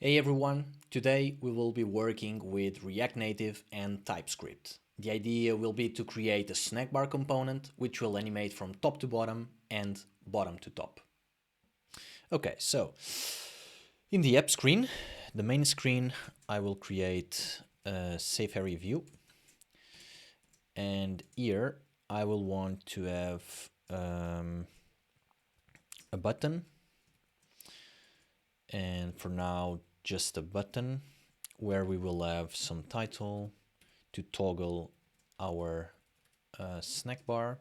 Hey everyone, today we will be working with React Native and Typescript. The idea will be to create a snackbar component which will animate from top to bottom and bottom to top. Okay, so in the app screen, the main screen, I will create a SafeAreaView, and here I will want to have a button, and for now just a button where we will have some title to toggle our snack bar,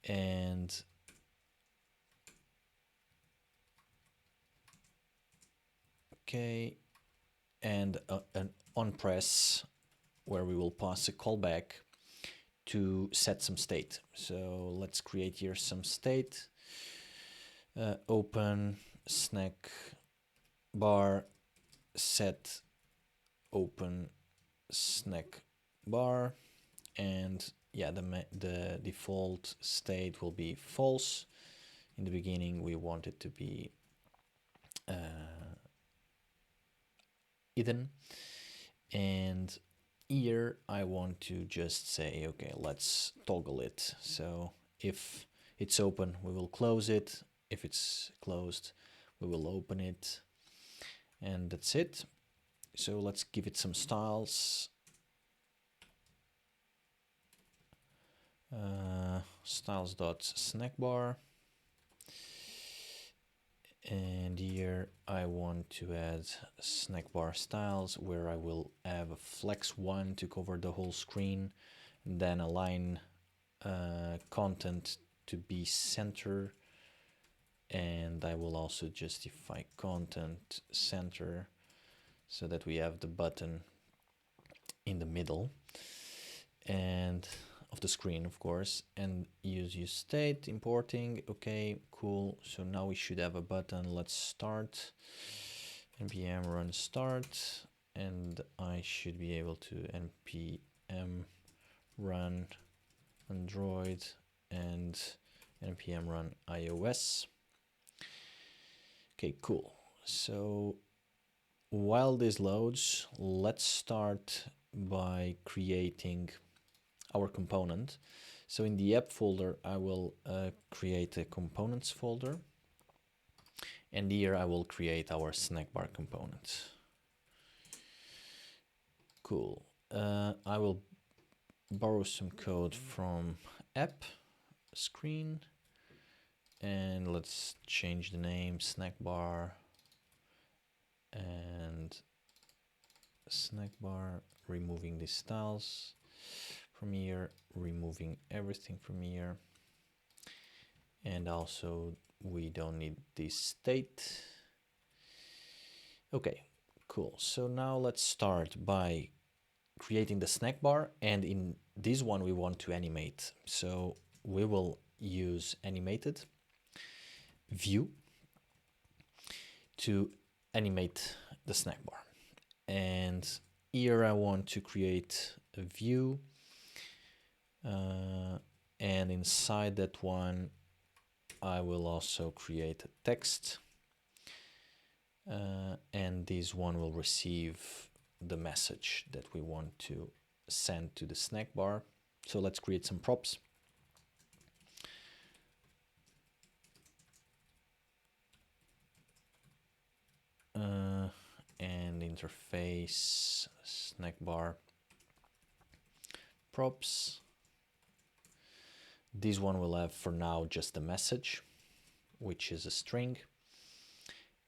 and okay, and an on press where we will pass a callback to set some state. So let's create here some state. Open snack bar set open snack bar, and yeah, the default state will be false. In the beginning we want it to be hidden, and here I want to just say, okay, let's toggle it. So if it's open, we will close it. If it's closed, we will open it, and that's it. So let's give it some styles. Styles.snackbar, and here I want to add snackbar styles where I will have a flex 1 to cover the whole screen, and then align content to be center, and I will also justify content center so that we have the button in the middle and of the screen, of course, and use state importing. Okay, cool. So now we should have a button. Let's start. npm run start, and I should be able to npm run Android and npm run iOS. Okay, cool. So while this loads, let's start by creating our component. So in the app folder, I will create a components folder, and here I will create our snackbar component. Cool. I will borrow some code from app screen, and let's change the name snackbar and snackbar, removing the styles from here, removing everything from here, and also we don't need this state. Okay, cool. So now let's start by creating the snack bar, and in this one we want to animate. So we will use animated view to animate the snack bar. And here I want to create a view, and inside that one I will also create a text, and this one will receive the message that we want to send to the snack bar. So let's create some props. And interface snack bar props. This one will have for now just the message, which is a string,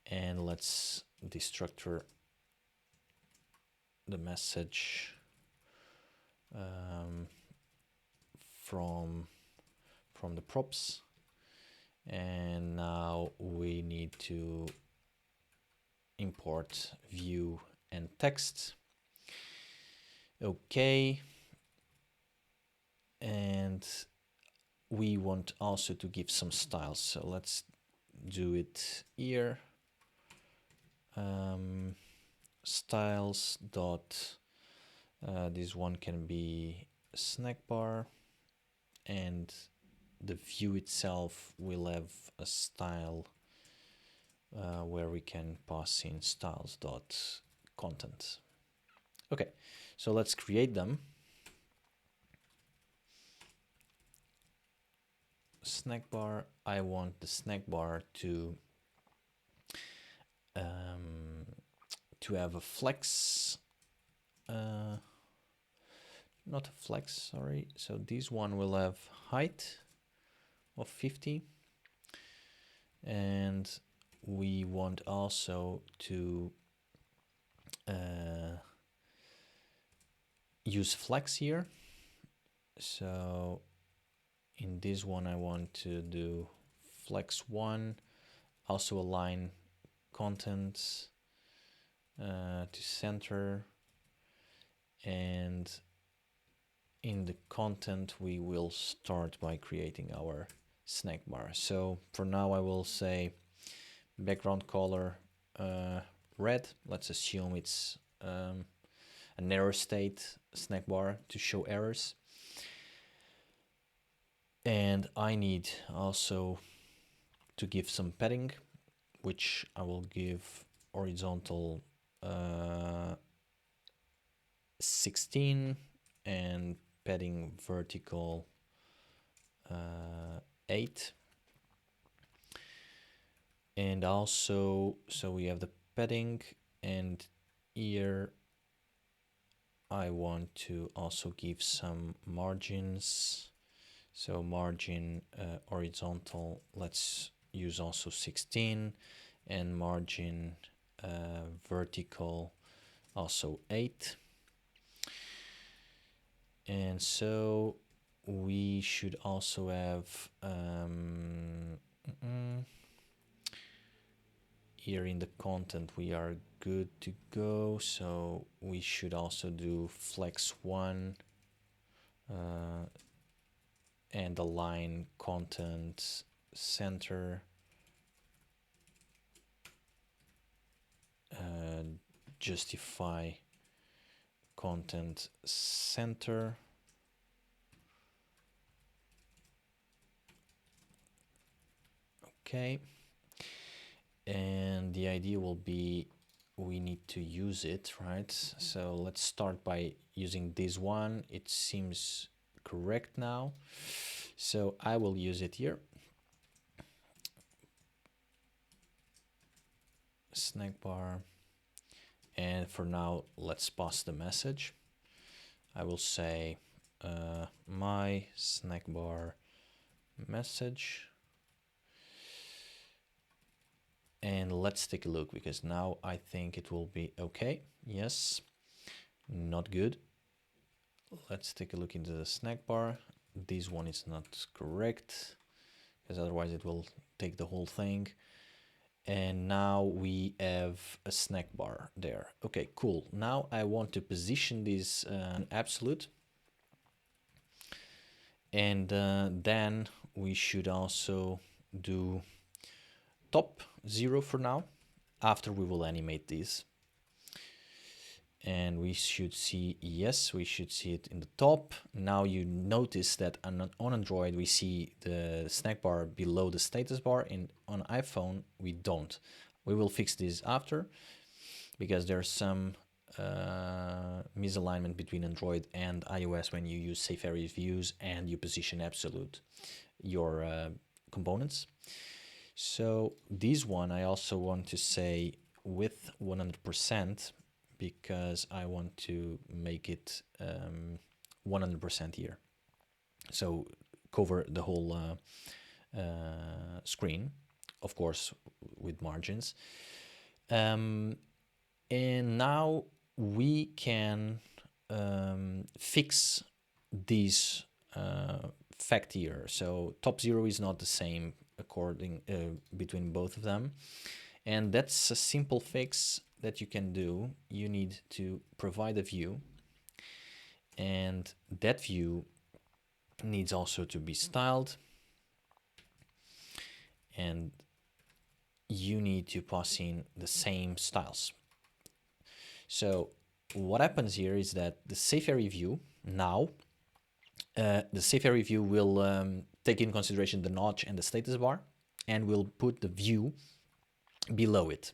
and let's destructure the message from the props. And now we need to import view and text. Okay, and we want also to give some styles, so let's do it here. Styles dot this one can be snack bar, and the view itself will have a style where we can pass in styles.content. Okay, so let's create them. Snackbar, I want the snackbar to have a flex, not a flex, sorry. So this one will have height of 50, and we want also to use flex here. So in this one I want to do flex 1, also align contents to center, and in the content we will start by creating our snack bar. So for now I will say background color red. Let's assume it's an error state snack bar to show errors. And I need also to give some padding, which I will give horizontal 16 and padding vertical 8. And also, so we have the padding, and here I want to also give some margins. So margin horizontal, let's use also 16, and margin vertical also 8. And so we should also have here in the content we are good to go. So we should also do flex 1 and align content center, justify content center. Okay, and the idea will be we need to use it, right? So let's start by using this one. It seems correct now, so I will use it here. Snack bar, and for now let's pass the message. I will say my snack bar message, and let's take a look, because now I think it will be okay. Yes, not good. Let's take a look into the snack bar. This one is not correct, because otherwise it will take the whole thing. And now we have a snack bar there. Okay, cool. Now I want to position this absolute, and then we should also do top 0 for now. After we will animate this, and we should see, yes, we should see it in the top. Now you notice that on Android we see the snack bar below the status bar, and on iPhone we don't. We will fix this after, because there's some misalignment between Android and iOS when you use SafeAreaViews and you position absolute your components. So this one I also want to say with 100%, because I want to make it 100% here. So cover the whole screen, of course, with margins. And now we can fix this fact here. So top 0 is not the same according between both of them, and that's a simple fix that you can do. You need to provide a view, and that view needs also to be styled, and you need to pass in the same styles. So what happens here is that the SafeAreaView now, the SafeAreaView will take in consideration the notch and the status bar, and will put the view below it.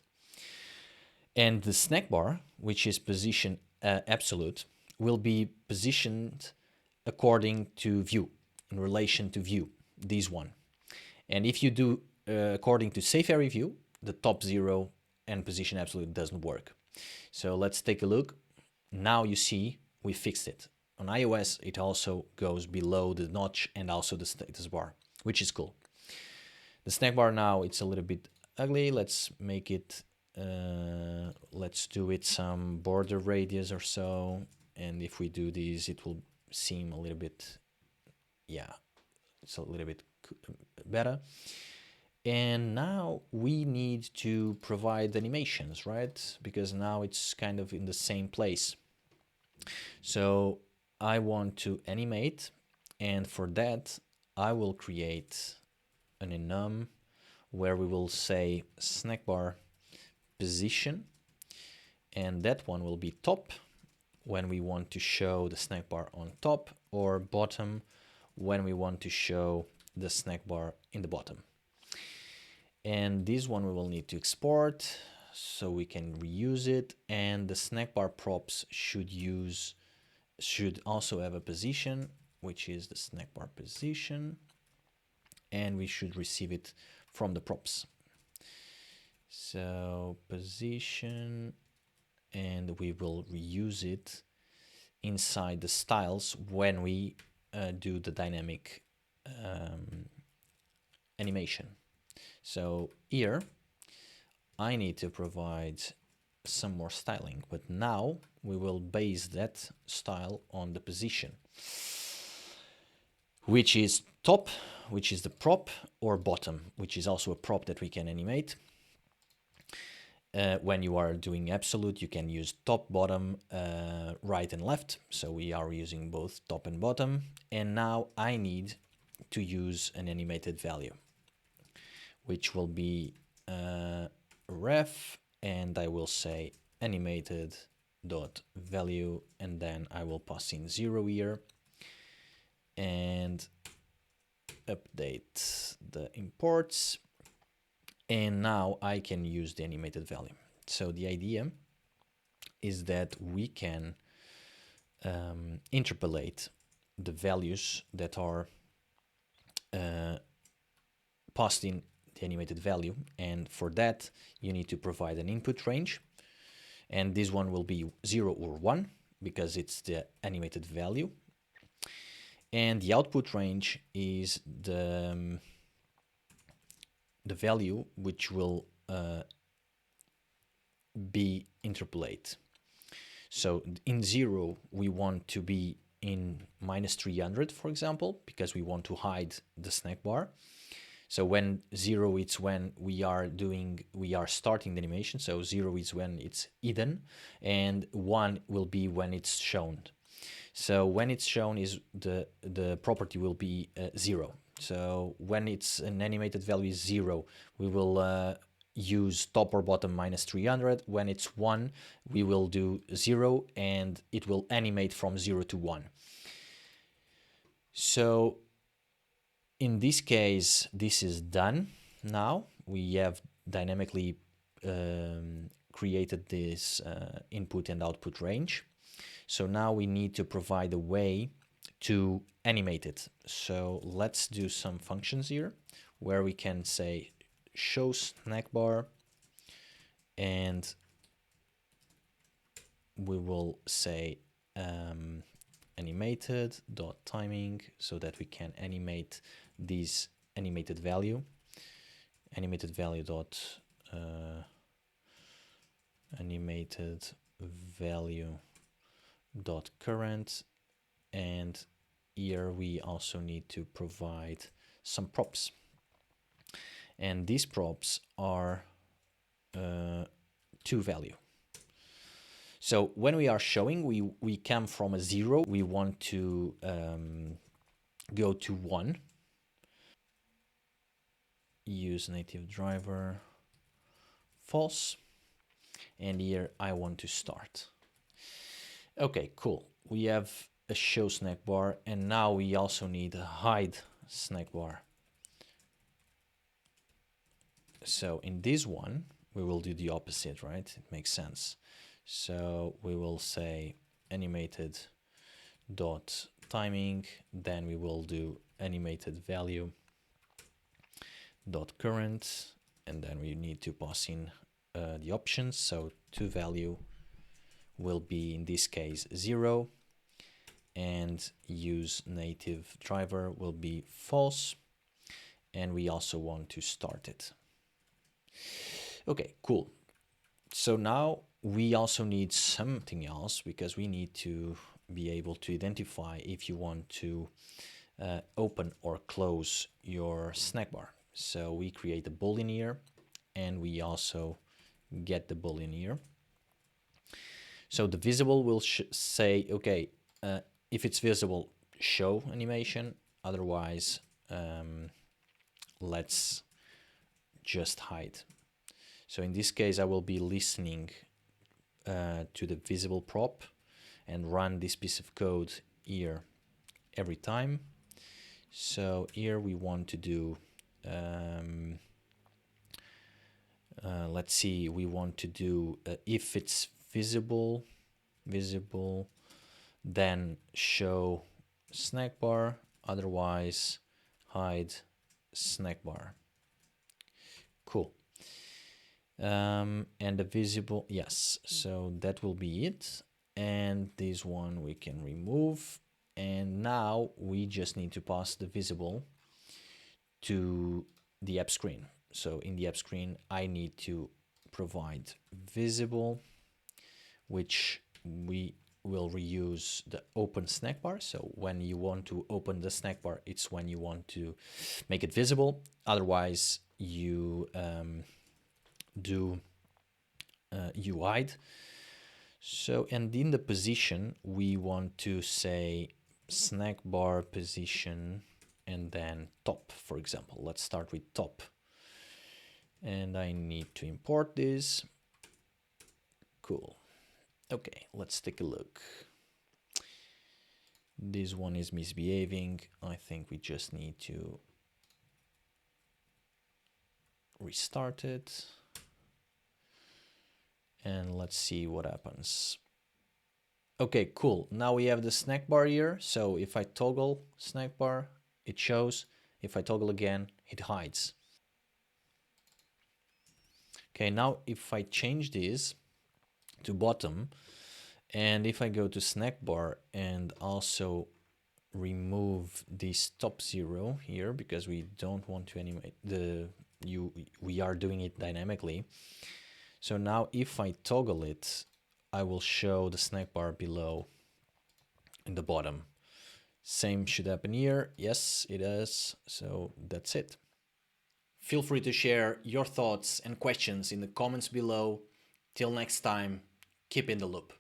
And the snack bar, which is position absolute, will be positioned according to view, in relation to view, this one. And if you do according to SafeAreaView, the top 0 and position absolute doesn't work. So let's take a look. Now you see we fixed it. On iOS, it also goes below the notch and also the status bar, which is cool. The snack bar now, it's a little bit ugly. Let's make it, let's do it some border radius or so. And if we do this, it will seem a little bit, yeah, it's a little bit better. And now we need to provide animations, right? Because now it's kind of in the same place. So I want to animate, and for that I will create an enum where we will say snackbar position, and that one will be top when we want to show the snackbar on top, or bottom when we want to show the snackbar in the bottom. And this one we will need to export so we can reuse it, and the snackbar props should also have a position, which is the snackbar position, and we should receive it from the props. So position, and we will reuse it inside the styles when we do the dynamic animation. So here I need to provide some more styling, but now we will base that style on the position, which is top, which is the prop, or bottom, which is also a prop that we can animate. When you are doing absolute, you can use top, bottom, right and left. So we are using both top and bottom. And now I need to use an animated value, which will be ref, and I will say animated dot value, and then I will pass in 0 here and update the imports, and now I can use the animated value. So the idea is that we can interpolate the values that are passed in the animated value, and for that you need to provide an input range, and this one will be 0 or 1 because it's the animated value, and the output range is the value which will be interpolate. So in 0 we want to be in -300, for example, because we want to hide the snack bar. So when 0 it's when we are starting the animation, so 0 is when it's hidden, and 1 will be when it's shown. So when it's shown is the property will be 0. So when it's an animated value is 0, we will use top or bottom -300. When it's 1, we will do 0, and it will animate from 0 to 1. So in this case, this is done. Now we have dynamically created this input and output range. So now we need to provide a way to animate it. So let's do some functions here where we can say show snack bar, and we will say animated dot timing so that we can animate this animated value dot animated value dot current, and here we also need to provide some props, and these props are to value. So when we are showing, we come from a 0, we want to go to 1. Use native driver false, and here I want to start. Okay, cool. We have a show snack bar, and now we also need a hide snack bar. So in this one, we will do the opposite, right? It makes sense. So we will say animated dot timing, then we will do animated value dot current, and then we need to pass in the options. So toValue will be in this case 0, and use native driver will be false, and we also want to start it. Okay, cool. So now we also need something else, because we need to be able to identify if you want to open or close your snack bar. So we create a boolean here, and we also get the boolean here. So the visible will say, okay, if it's visible, show animation. Otherwise, let's just hide. So in this case, I will be listening to the visible prop and run this piece of code here every time. So here we want to do, let's see, we want to do if it's visible, then show snack bar, otherwise hide snack bar. Cool. And the visible, yes, so that will be it. And this one we can remove. And now we just need to pass the visible to the app screen. So in the app screen, I need to provide visible, which we will reuse the open snack bar. So when you want to open the snack bar, it's when you want to make it visible. Otherwise, you do you hide. So, and in the position, we want to say snack bar position and then top, for example. Let's start with top. And I need to import this. Cool. Okay, let's take a look. This one is misbehaving. I think we just need to restart it. And let's see what happens. Okay, cool. Now we have the snack bar here. So if I toggle snack bar, it shows. If I toggle again, it hides. Okay, now if I change this to bottom, and if I go to snack bar and also remove this top 0 here, because we don't want to animate we are doing it dynamically. So now if I toggle it, I will show the snack bar below in the bottom. Same should happen here. Yes, it does. So that's it. Feel free to share your thoughts and questions in the comments below. Till next time, keep in the loop.